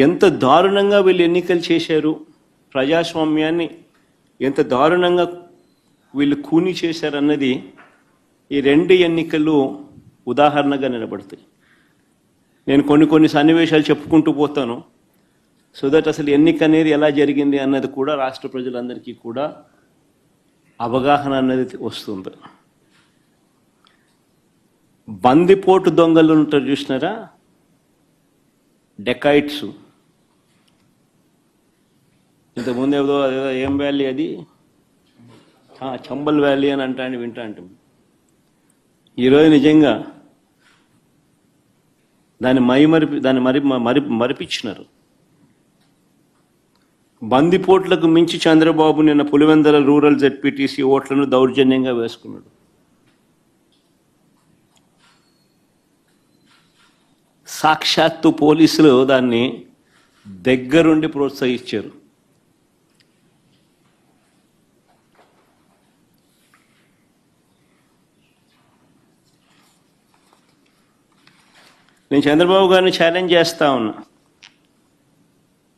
ఎంత దారుణంగా వీళ్ళు ఎన్నికలు చేశారు, ప్రజాస్వామ్యాన్ని ఎంత దారుణంగా వీళ్ళు కూని చేశారన్నది ఈ రెండు ఎన్నికలు ఉదాహరణగా నిలబడతాయి. నేను కొన్ని సన్నివేశాలు చెప్పుకుంటూ పోతాను, సో దట్ అసలు ఎన్నిక అనేది ఎలా జరిగింది అన్నది కూడా రాష్ట్ర ప్రజలందరికీ కూడా అవగాహన అన్నది వస్తుంది. బందిపోటు దొంగలు ఉంటారు చూసినారా, డెకాయిట్స్. ఇంతకుముందు ఏదో ఏం వ్యాలీ అది, చంబల్ వ్యాలీ అని వింటా అంటాం. ఈరోజు నిజంగా దాన్ని మరిపించినారు. బందిపోట్లకు మించి చంద్రబాబు నిన్న పులివెందుల రూరల్ జెడ్పీటీసీ ఓట్లను దౌర్జన్యంగా వేసుకున్నాడు. సాక్షాత్తు పోలీసులు దాన్ని దగ్గరుండి ప్రోత్సహించారు. నేను చంద్రబాబు గారిని ఛాలెంజ్ చేస్తా ఉన్నా,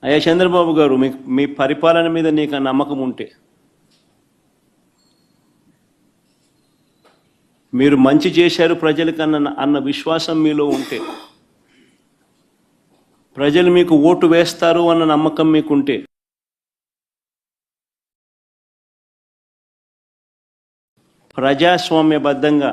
అయ్యా చంద్రబాబు గారు, మీ పరిపాలన మీద నీకు నమ్మకం ఉంటే, మీరు మంచి చేశారు ప్రజలకు అన్న విశ్వాసం మీలో ఉంటే, ప్రజలు మీకు ఓటు వేస్తారు అన్న నమ్మకం మీకుంటే, ప్రజాస్వామ్యబద్ధంగా